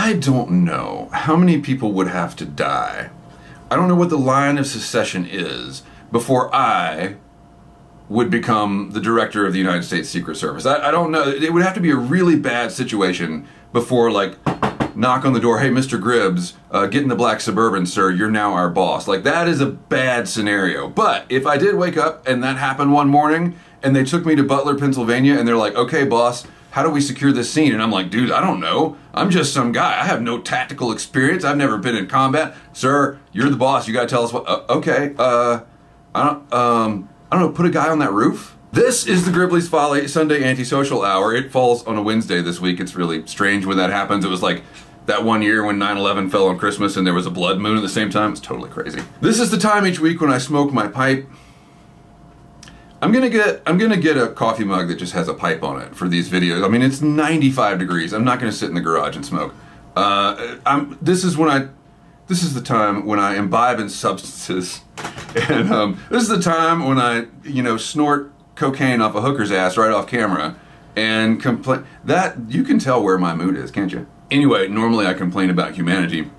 I don't know how many people would have to die. I don't know what the line of succession is before I would become the director of the United States Secret Service. I don't know. It would have to be a really bad situation before, like, knock on the door, hey, Mr. Gribbs, get in the black Suburban, sir, you're now our boss. Like, that is a bad scenario. But if I did wake up and that happened one morning and they took me to Butler, Pennsylvania, and they're like, okay, boss, how do we secure this scene? And I'm like, dude, I don't know. I'm just some guy. I have no tactical experience. I've never been in combat. Sir, you're the boss. You gotta tell us what, okay, I don't know, put a guy on that roof? This is the Gribley's Folly Sunday Antisocial Hour. It falls on a Wednesday this week. It's really strange when that happens. It was like that one year when 9/11 fell on Christmas and there was a blood moon at the same time. It's totally crazy. This is the time each week when I smoke my pipe. I'm gonna get a coffee mug that just has a pipe on it for these videos. I mean, it's 95 degrees. I'm not gonna sit in the garage and smoke. This is the time when I imbibe in substances, and this is the time when I, snort cocaine off a hooker's ass right off camera, and complain. That, you can tell where my mood is, can't you? Anyway, normally I complain about humanity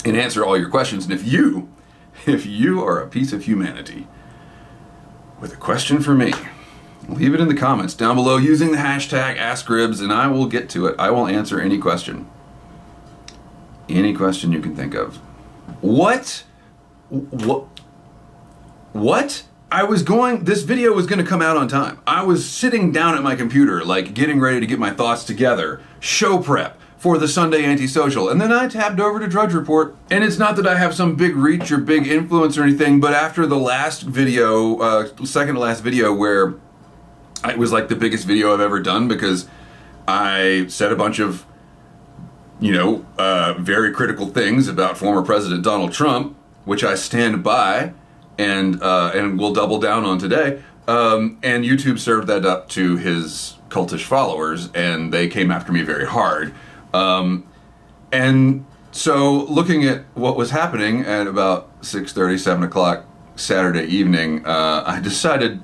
and answer all your questions, and if you are a piece of humanity with a question for me, leave it in the comments down below using the hashtag AskGribbs, and I will get to it. I will answer any question. Any question you can think of. What? This video was gonna come out on time. I was sitting down at my computer, like getting ready to get my thoughts together, show prep for the Sunday Antisocial, and then I tabbed over to Drudge Report. And it's not that I have some big reach or big influence or anything, but after the last video, second to last video, where it was like the biggest video I've ever done because I said a bunch of very critical things about former President Donald Trump, which I stand by and will double down on today. And YouTube served that up to his cultish followers, and they came after me very hard. And so looking at what was happening at about 6:30, 7 o'clock Saturday evening, I decided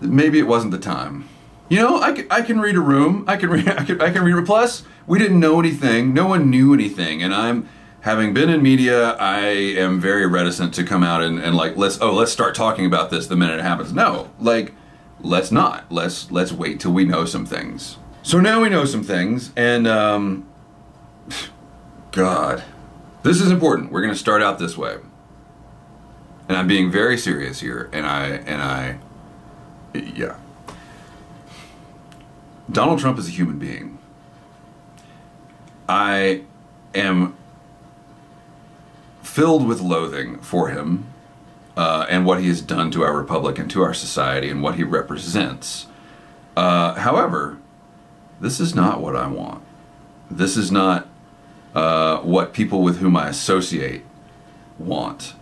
that maybe it wasn't the time. I can read a room. I can read. Plus, we didn't know anything. No one knew anything. And having been in media, I am very reticent to come out and like, let's start talking about this the minute it happens. No, like, let's not. Let's wait till we know some things. So now we know some things, and God, this is important. We're gonna start out this way. And I'm being very serious here, yeah. Donald Trump is a human being. I am filled with loathing for him and what he has done to our republic and to our society and what he represents. However, this is not what I want. This is not what people with whom I associate want.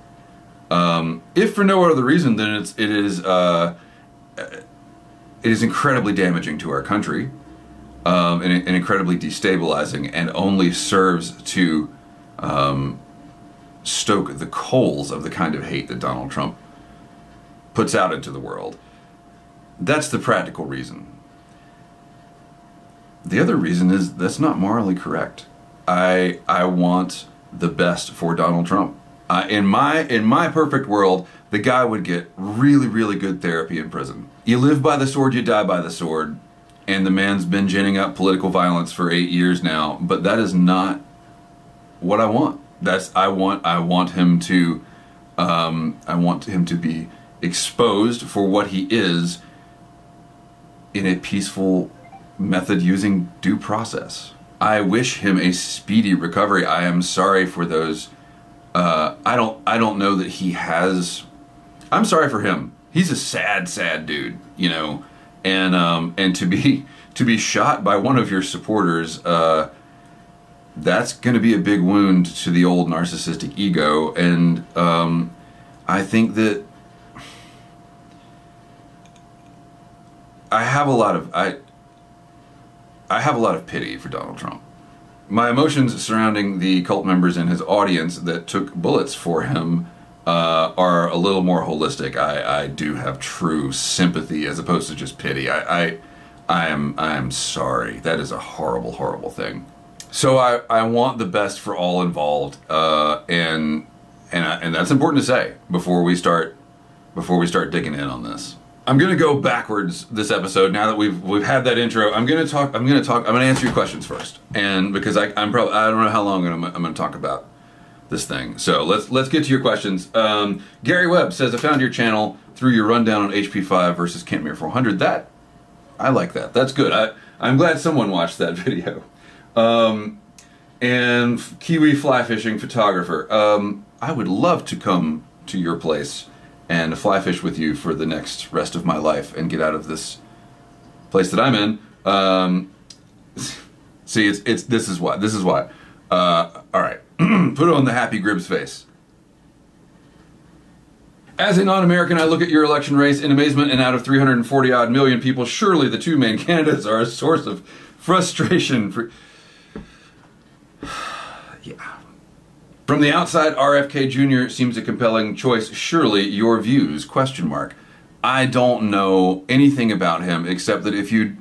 If for no other reason, then it is incredibly damaging to our country, and incredibly destabilizing, and only serves to stoke the coals of the kind of hate that Donald Trump puts out into the world. That's the practical reason. The other reason is that's not morally correct. I want the best for Donald Trump. In my perfect world, the guy would get really, really good therapy in prison. You live by the sword, you die by the sword. And the man's been ginning up political violence for 8 years now, but that is not what I want. I want him to be exposed for what he is in a peaceful method using due process. I wish him a speedy recovery. I am sorry for those. I don't know that he has. I'm sorry for him. He's a sad dude, and to be shot by one of your supporters, that's going to be a big wound to the old narcissistic ego, and I think that I have a lot of pity for Donald Trump. My emotions surrounding the cult members in his audience that took bullets for him are a little more holistic. I do have true sympathy as opposed to just pity. I am sorry. That is a horrible, horrible thing. So I want the best for all involved, and that's important to say before we start digging in on this. I'm gonna go backwards this episode now that we've had that intro. I'm gonna answer your questions first, and because I don't know how long I'm gonna talk about this thing. So let's get to your questions. Gary Webb says, I found your channel through your rundown on HP5 versus Cantmere 400. That I like that. That's good. I'm glad someone watched that video. And Kiwi Fly Fishing Photographer. I would love to come to your place and fly fish with you for the next rest of my life and get out of this place that I'm in. See, this is why. All right, put on the happy Gribbs face. As a non-American, I look at your election race in amazement, and out of 340 odd million people, surely the two main candidates are a source of frustration for... Yeah. From the outside, RFK Jr. seems a compelling choice. Surely your views, question mark. I don't know anything about him except that if you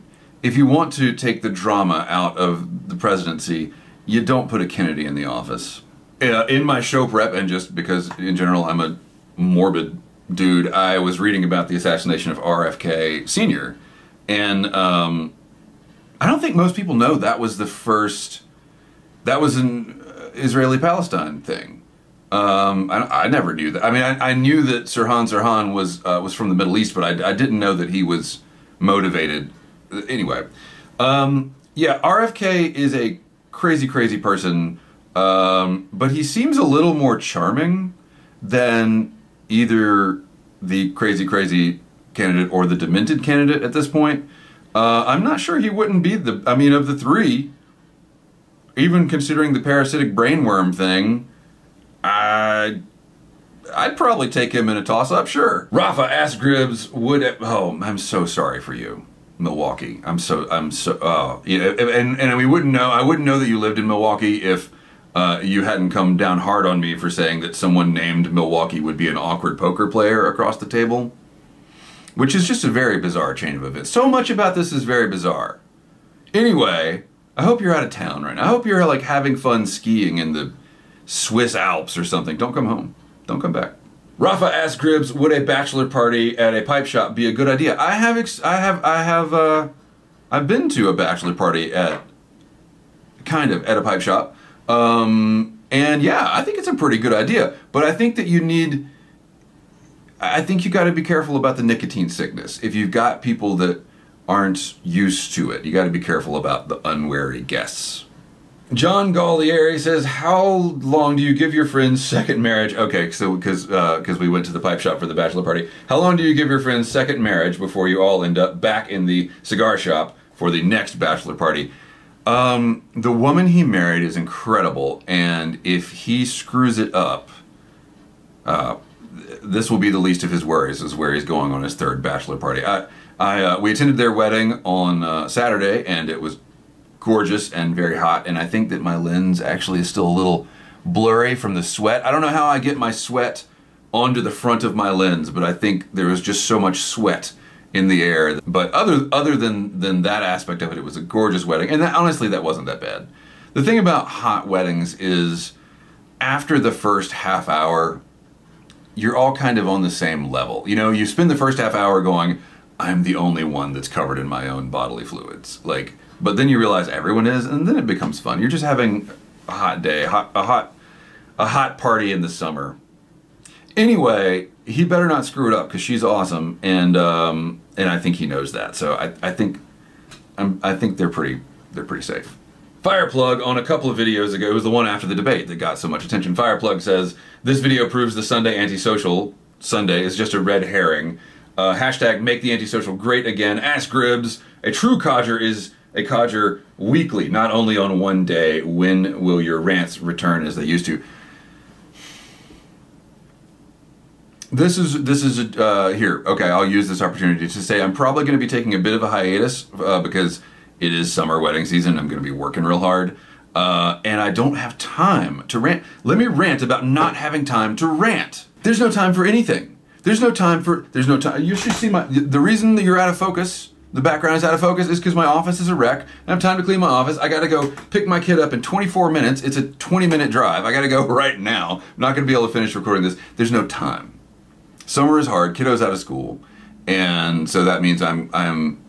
want to take the drama out of the presidency, you don't put a Kennedy in the office. In my show prep, and just because in general I'm a morbid dude, I was reading about the assassination of RFK Sr. And I don't think most people know that was an Israeli-Palestine thing. I never knew that. I mean, I knew that Sirhan Sirhan was from the Middle East, but I didn't know that he was motivated. Anyway, yeah, RFK is a crazy person, but he seems a little more charming than either the crazy candidate or the demented candidate at this point. I'm not sure he wouldn't be of the three, even considering the parasitic brainworm thing, I'd probably take him in a toss-up, sure. Rafa asks Gribbs, I'm so sorry for you, Milwaukee. I wouldn't know that you lived in Milwaukee if you hadn't come down hard on me for saying that someone named Milwaukee would be an awkward poker player across the table, which is just a very bizarre chain of events. So much about this is very bizarre. Anyway, I hope you're out of town right now. I hope you're like having fun skiing in the Swiss Alps or something. Don't come home. Don't come back. Rafa asks Gribbs, would a bachelor party at a pipe shop be a good idea? I've been to a bachelor party at a pipe shop. And yeah, I think it's a pretty good idea, but I think that you got to be careful about the nicotine sickness. If you've got people that aren't used to it, you got to be careful about the unwary guests. John Gallieri says, how long do you give your friends second marriage? Okay, so because we went to the pipe shop for the bachelor party. How long do you give your friends second marriage before you all end up back in the cigar shop for the next bachelor party? The woman he married is incredible, and if he screws it up, this will be the least of his worries, is where he's going on his third bachelor party. We attended their wedding on Saturday, and it was gorgeous and very hot, and I think that my lens actually is still a little blurry from the sweat. I don't know how I get my sweat onto the front of my lens, but I think there was just so much sweat in the air. But other than that aspect of it, it was a gorgeous wedding, and honestly, that wasn't that bad. The thing about hot weddings is, after the first half hour, you're all kind of on the same level. You know, you spend the first half hour going, I'm the only one that's covered in my own bodily fluids. But then you realize everyone is, and then it becomes fun. You're just having a hot day, a hot party in the summer. Anyway, he better not screw it up because she's awesome, and I think he knows that. So I think they're pretty safe. Fireplug on a couple of videos ago, it was the one after the debate that got so much attention. Fireplug says, this video proves the Sunday antisocial Sunday is just a red herring. Hashtag make the antisocial great again. Ask Gribbs. A true codger is a codger weekly, not only on one day. When will your rants return as they used to? This is here. Okay, I'll use this opportunity to say I'm probably going to be taking a bit of a hiatus because it is summer wedding season. I'm going to be working real hard, and I don't have time to rant. Let me rant about not having time to rant. There's no time for anything. There's no time. You should see the reason that you're out of focus. the background is out of focus is because my office is a wreck. I have time to clean my office. I got to go pick my kid up in 24 minutes. It's a 20-minute drive. I got to go right now. I'm not going to be able to finish recording this. There's no time. Summer is hard. Kiddo's out of school. And so that means I'm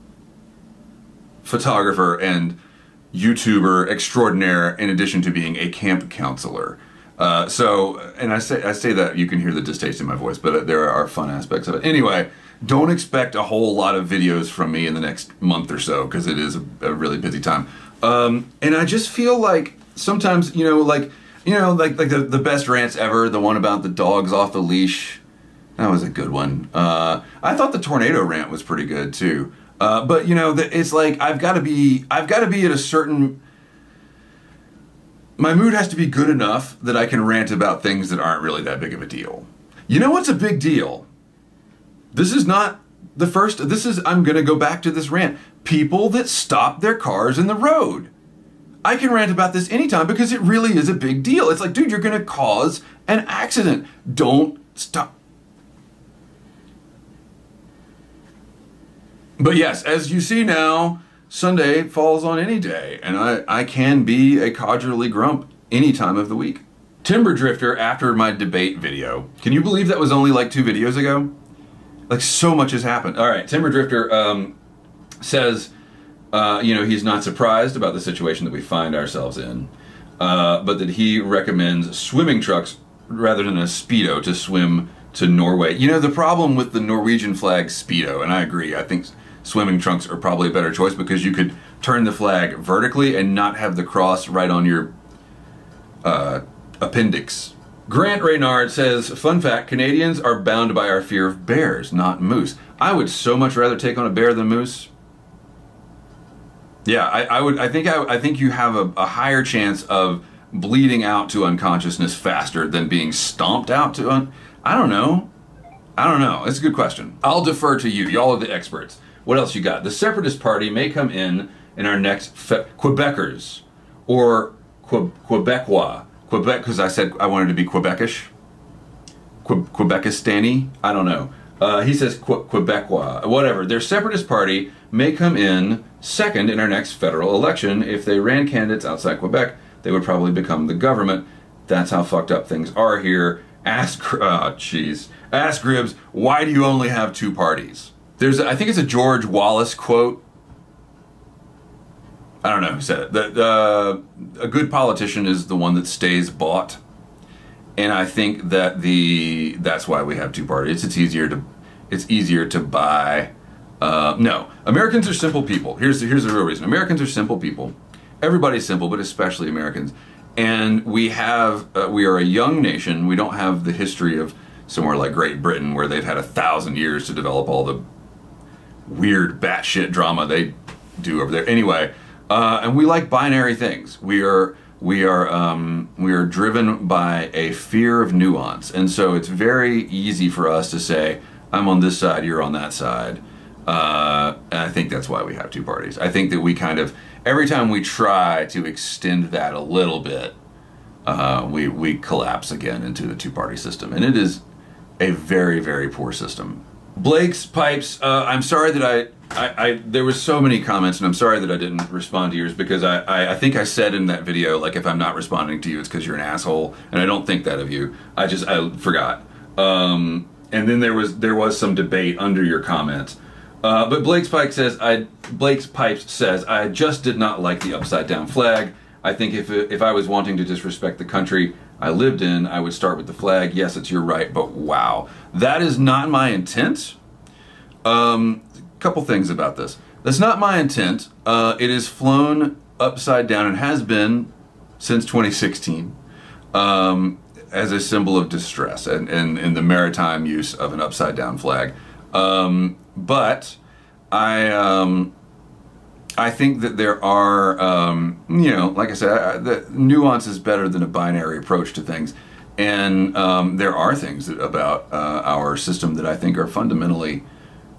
photographer and YouTuber extraordinaire in addition to being a camp counselor. And I say that, you can hear the distaste in my voice, but there are fun aspects of it. Anyway, don't expect a whole lot of videos from me in the next month or so, because it is a really busy time. And I just feel like sometimes, like the best rants ever, the one about the dogs off the leash, that was a good one. I thought the tornado rant was pretty good too. But it's like I've got to be at a certain. My mood has to be good enough that I can rant about things that aren't really that big of a deal. You know what's a big deal? This is not the first. I'm going to go back to this rant. People that stop their cars in the road. I can rant about this anytime because it really is a big deal. It's like, dude, you're going to cause an accident. Don't stop. But yes, as you see now, Sunday falls on any day, and I can be a codgerly grump any time of the week. Timber Drifter, after my debate video, can you believe that was only like 2 videos ago? Like, so much has happened. All right, Timber Drifter says, he's not surprised about the situation that we find ourselves in, but that he recommends swimming trunks rather than a Speedo to swim to Norway. The problem with the Norwegian flag Speedo, and I agree, I think swimming trunks are probably a better choice because you could turn the flag vertically and not have the cross right on your appendix. Grant Reynard says, fun fact, Canadians are bound by our fear of bears, not moose. I would so much rather take on a bear than moose. Yeah, I think you have a higher chance of bleeding out to unconsciousness faster than being stomped out to I don't know. It's a good question. I'll defer to you. Y'all are the experts. What else you got? The Separatist Party may come in our next Quebecers or Quebecois. Quebec, because I said I wanted to be Quebecish. Quebecistani? I don't know. He says Quebecois. Whatever. Their Separatist Party may come in second in our next federal election. If they ran candidates outside Quebec, they would probably become the government. That's how fucked up things are here. Ask Gribbs, why do you only have 2 parties? I think it's a George Wallace quote. I don't know who said it. A good politician is the one that stays bought. And I think that that's why we have 2 parties. It's easier to buy. No, Americans are simple people. Here's the real reason. Americans are simple people. Everybody's simple, but especially Americans. And we are a young nation. We don't have the history of somewhere like Great Britain where they've had 1,000 years to develop all the weird batshit drama they do over there. Anyway, and we like binary things. We are driven by a fear of nuance, and so it's very easy for us to say, "I'm on this side, you're on that side." And I think that's why we have 2 parties. I think that we kind of every time we try to extend that a little bit, we collapse again into the 2-party system, and it is a very, very poor system. Blake's Pipes, I'm sorry that there was so many comments, and I'm sorry that I didn't respond to yours, because I think I said in that video, like, if I'm not responding to you, it's because you're an asshole, and I don't think that of you. I forgot. And then there was some debate under your comment. But Blake's Pipes says, I just did not like the upside down flag. I think if I was wanting to disrespect the country I lived in, I would start with the flag. Yes, it's your right, but wow. That is not my intent. Couple things about this. That's not my intent. It is flown upside down and has been since 2016 as a symbol of distress and the maritime use of an upside down flag. But I think that there are, like I said, the nuance is better than a binary approach to things. And there are things about our system that I think are fundamentally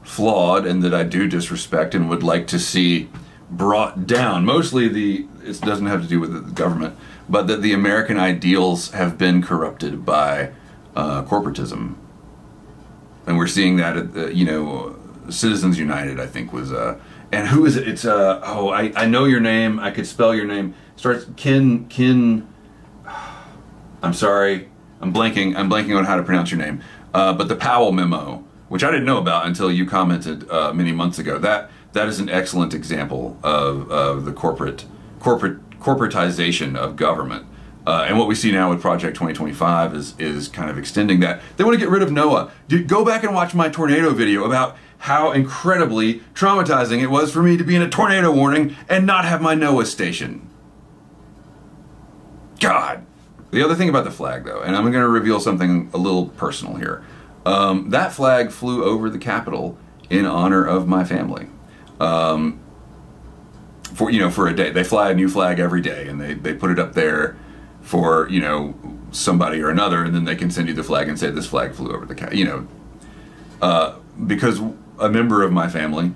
flawed and that I do disrespect and would like to see brought down. Mostly it doesn't have to do with the government, but that the American ideals have been corrupted by corporatism. And we're seeing that at Citizens United, I think, was And who is it? It's oh, I know your name. I could spell your name. Starts Kin. I'm sorry. I'm blanking on how to pronounce your name. But the Powell memo, which I didn't know about until you commented many months ago. That is an excellent example of the corporatization of government. And what we see now with Project 2025 is kind of extending that. They want to get rid of NOAA. Go back and watch my tornado video about how incredibly traumatizing it was for me to be in a tornado warning and not have my NOAA station. God. The other thing about the flag, though, and I'm going to reveal something a little personal here. That flag flew over the Capitol in honor of my family. For a day. They fly a new flag every day, and they put it up there for, somebody or another, and then they can send you the flag and say this flag flew over the because a member of my family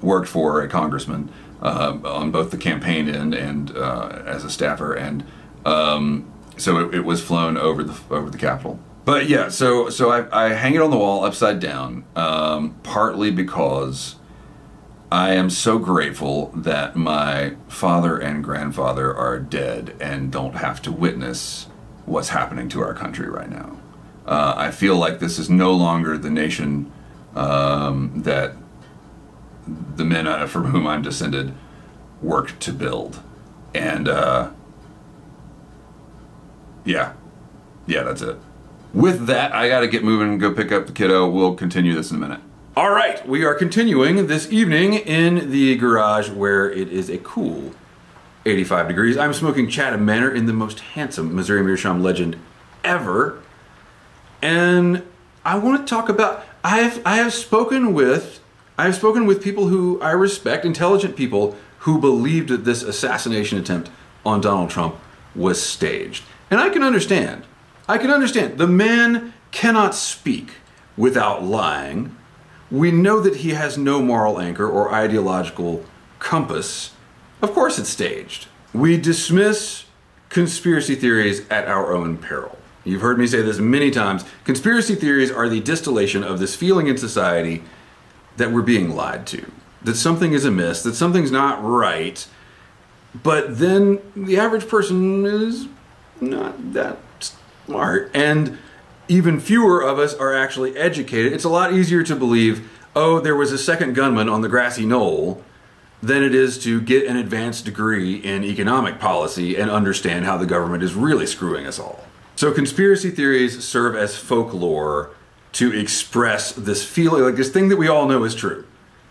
worked for a congressman on both the campaign end and as a staffer, and so it was flown over the Capitol. But yeah, so I hang it on the wall upside down, partly because I am so grateful that my father and grandfather are dead and don't have to witness what's happening to our country right now. I feel like this is no longer the nation that the men from whom I'm descended worked to build. And yeah, that's it. With that, I gotta get moving and go pick up the kiddo. We'll continue this in a minute. All right, we are continuing this evening in the garage where it is a cool 85 degrees. I'm smoking Chatham Manor in the most handsome Missouri Meerschaum legend ever. And I want to talk about, I have spoken with people who I respect, intelligent people who believed that this assassination attempt on Donald Trump was staged. And I can understand. The man cannot speak without lying. We know that he has no moral anchor or ideological compass. Of course it's staged. We dismiss conspiracy theories at our own peril. You've heard me say this many times. Conspiracy theories are the distillation of this feeling in society that we're being lied to, that something is amiss, that something's not right, but then the average person is not that smart, and even fewer of us are actually educated. It's a lot easier to believe, oh, there was a second gunman on the grassy knoll, than it is to get an advanced degree in economic policy and understand how the government is really screwing us all. So conspiracy theories serve as folklore to express this feeling, like this thing that we all know is true,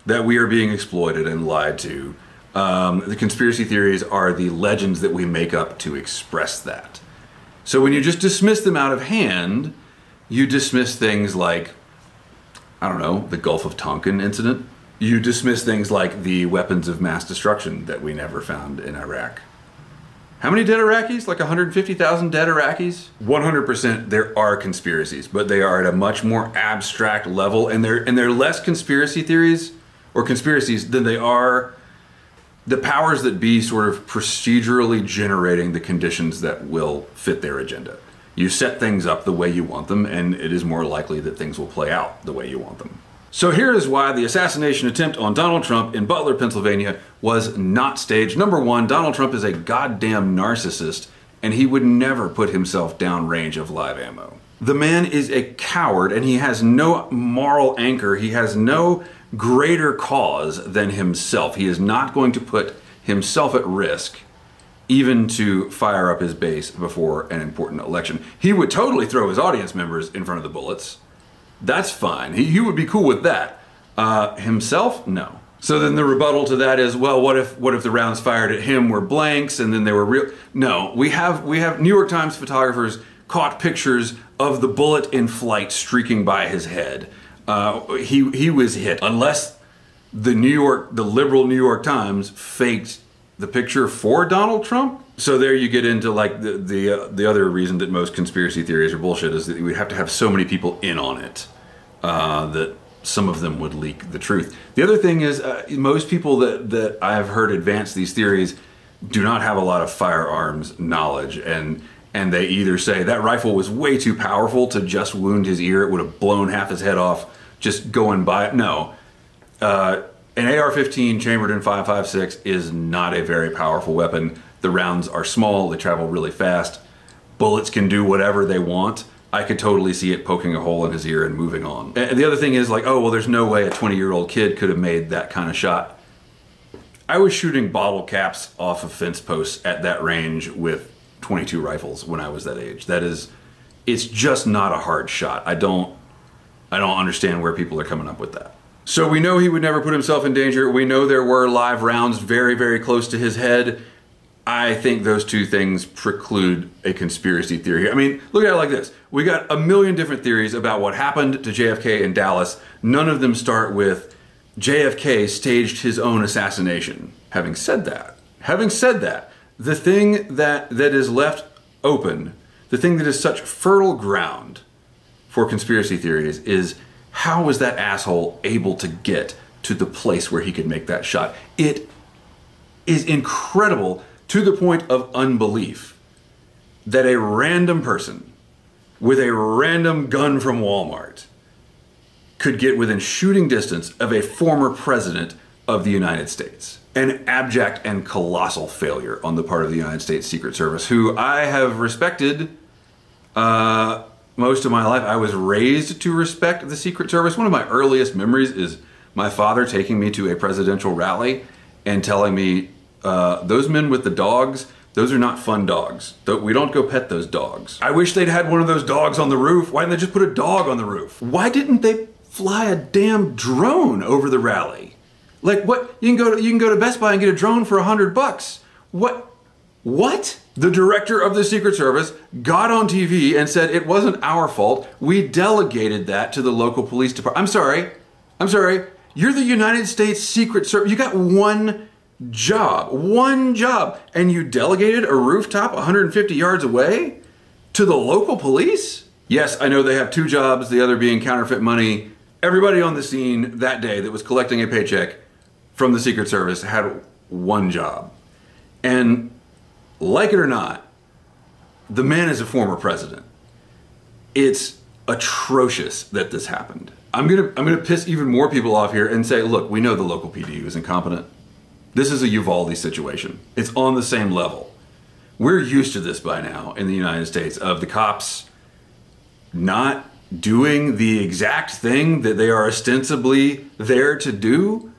that we are being exploited and lied to. The conspiracy theories are the legends that we make up to express that. So when you just dismiss them out of hand, you dismiss things like, I don't know, the Gulf of Tonkin incident. You dismiss things like the weapons of mass destruction that we never found in Iraq. How many dead Iraqis? Like 150,000 dead Iraqis? 100% there are conspiracies, but they are at a much more abstract level, and they're less conspiracy theories or conspiracies than they are the powers that be sort of procedurally generating the conditions that will fit their agenda. You set things up the way you want them, and it is more likely that things will play out the way you want them. So here is why the assassination attempt on Donald Trump in Butler, Pennsylvania was not staged. Number one, Donald Trump is a goddamn narcissist, and he would never put himself downrange of live ammo. The man is a coward, and he has no moral anchor. He has no greater cause than himself. He is not going to put himself at risk even to fire up his base before an important election. He would totally throw his audience members in front of the bullets. That's fine. He would be cool with that. Himself? No. So then the rebuttal to that is, well, what if the rounds fired at him were blanks and then they were real? No, we have New York Times photographers caught pictures of the bullet in flight streaking by his head. He was hit. Unless the liberal New York Times faked the picture for Donald Trump. So there you get into like the other reason that most conspiracy theories are bullshit is that we have to have so many people in on it that some of them would leak the truth. The other thing is most people that I have heard advance these theories do not have a lot of firearms knowledge, and they either say that rifle was way too powerful to just wound his ear, it would have blown half his head off just going by it. No. An AR-15 chambered in .556 is not a very powerful weapon. The rounds are small, they travel really fast. Bullets can do whatever they want. I could totally see it poking a hole in his ear and moving on. And the other thing is like, oh, well, there's no way a 20-year-old kid could have made that kind of shot. I was shooting bottle caps off of fence posts at that range with .22 rifles when I was that age. It's just not a hard shot. I don't understand where people are coming up with that. So we know he would never put himself in danger. We know there were live rounds very, very close to his head. I think those two things preclude a conspiracy theory. I mean, look at it like this. We got a million different theories about what happened to JFK in Dallas. None of them start with JFK staged his own assassination. Having said that, the thing that is left open, the thing that is such fertile ground for conspiracy theories is, how was that asshole able to get to the place where he could make that shot? It is incredible to the point of unbelief that a random person with a random gun from Walmart could get within shooting distance of a former president of the United States. An abject and colossal failure on the part of the United States Secret Service, who I have respected most of my life. I was raised to respect the Secret Service. One of my earliest memories is my father taking me to a presidential rally and telling me, those men with the dogs, those are not fun dogs. We don't go pet those dogs. I wish they'd had one of those dogs on the roof. Why didn't they just put a dog on the roof? Why didn't they fly a damn drone over the rally? Like, what? You can go to Best Buy and get a drone for $100. What? The director of the Secret Service got on TV and said it wasn't our fault. We delegated that to the local police department. I'm sorry. You're the United States Secret Service. You got one job, and you delegated a rooftop 150 yards away to the local police? Yes, I know they have two jobs, the other being counterfeit money. Everybody on the scene that day that was collecting a paycheck from the Secret Service had one job. And like it or not, the man is a former president. It's atrocious that this happened. I'm gonna piss even more people off here and say, look, we know the local PD is incompetent. This is a Uvalde situation. It's on the same level. We're used to this by now in the United States, of the cops not doing the exact thing that they are ostensibly there to do.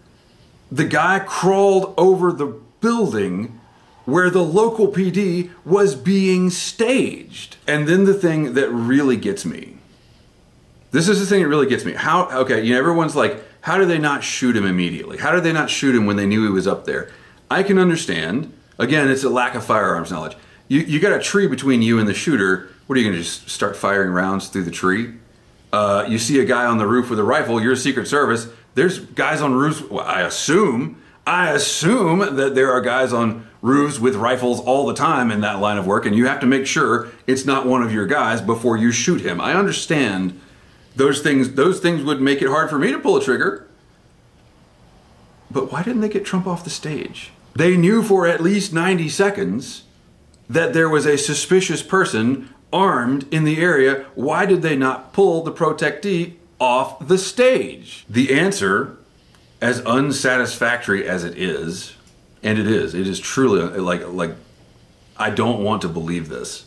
The guy crawled over the building where the local PD was being staged. And then the thing that really gets me. This is the thing that really gets me. Everyone's like, how did they not shoot him immediately? How did they not shoot him when they knew he was up there? I can understand. Again, it's a lack of firearms knowledge. You got a tree between you and the shooter. What are you going to just start firing rounds through the tree? You see a guy on the roof with a rifle. You're a Secret Service. There's guys on roofs. Well, I assume that there are guys on roofs with rifles all the time in that line of work, and you have to make sure it's not one of your guys before you shoot him. I understand. Those things would make it hard for me to pull a trigger. But why didn't they get Trump off the stage? They knew for at least 90 seconds that there was a suspicious person armed in the area. Why did they not pull the protectee off the stage? The answer, as unsatisfactory as it is, and it is truly like I don't want to believe this,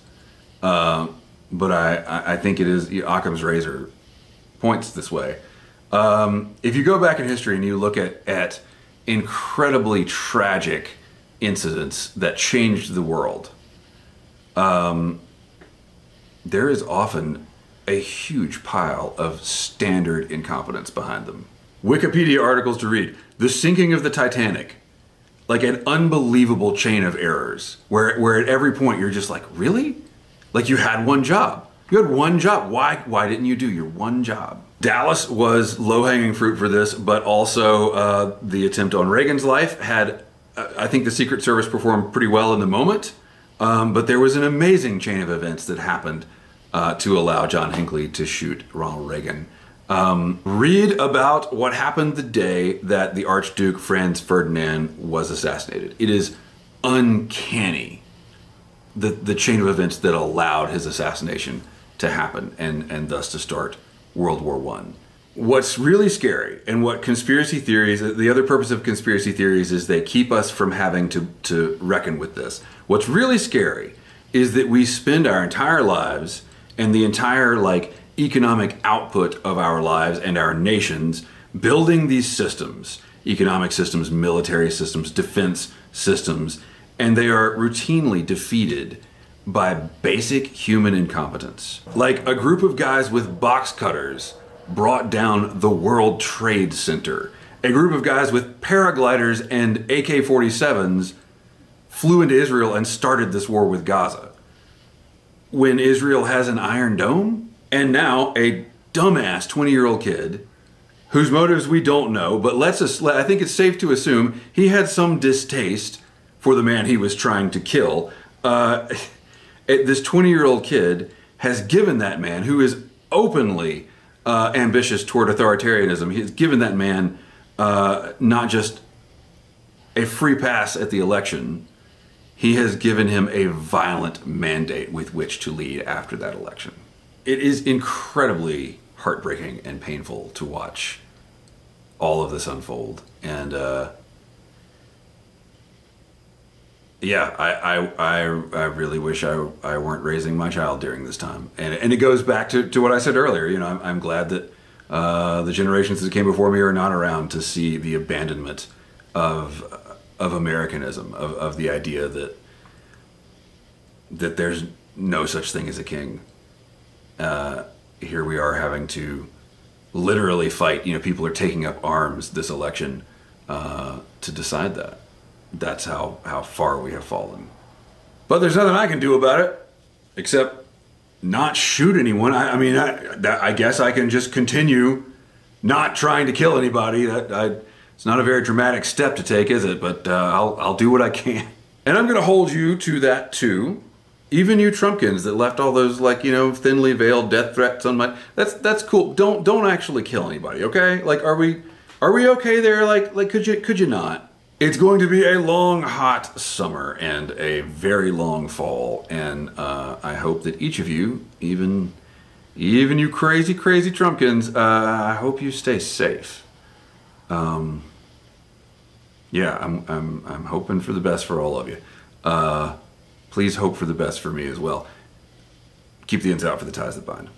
but I think it is. Occam's razor points this way. If you go back in history and you look at incredibly tragic incidents that changed the world, there is often a huge pile of standard incompetence behind them. Wikipedia articles to read. The sinking of the Titanic. Like an unbelievable chain of errors where at every point you're just like, really? Like you had one job. You had one job. Why didn't you do your one job? Dallas was low-hanging fruit for this, but also the attempt on Reagan's life had, I think the Secret Service performed pretty well in the moment, but there was an amazing chain of events that happened to allow John Hinckley to shoot Ronald Reagan. Read about what happened the day that the Archduke Franz Ferdinand was assassinated. It is uncanny, the chain of events that allowed his assassination to happen and thus to start World War I. What's really scary, and what conspiracy theories, the other purpose of conspiracy theories is they keep us from having to reckon with this. What's really scary is that we spend our entire lives and the entire economic output of our lives and our nations building these systems, economic systems, military systems, defense systems, and they are routinely defeated by basic human incompetence. Like a group of guys with box cutters brought down the World Trade Center. A group of guys with paragliders and AK-47s flew into Israel and started this war with Gaza. When Israel has an Iron Dome, and now a dumbass 20-year-old kid whose motives we don't know, but I think it's safe to assume he had some distaste for the man he was trying to kill. This 20-year-old kid has given that man, who is openly ambitious toward authoritarianism, he has given that man not just a free pass at the election, he has given him a violent mandate with which to lead after that election. It is incredibly heartbreaking and painful to watch all of this unfold. And I really wish I weren't raising my child during this time. And it goes back to what I said earlier. You know, I'm glad that the generations that came before me are not around to see the abandonment of Americanism, of the idea that there's no such thing as a king. Here we are having to literally fight. You know, people are taking up arms this election to decide that. That's how far we have fallen. But there's nothing I can do about it except not shoot anyone. I guess I can just continue not trying to kill anybody. It's not a very dramatic step to take, is it? But I'll do what I can. And I'm going to hold you to that too. Even you Trumpkins that left all those thinly veiled death threats on my. That's cool. Don't actually kill anybody, okay? Like, are we okay there? Like could you not? It's going to be a long, hot summer and a very long fall, and I hope that each of you, even you crazy Trumpkins, I hope you stay safe. I'm hoping for the best for all of you. Please hope for the best for me as well. Keep the ends out for the ties that bind.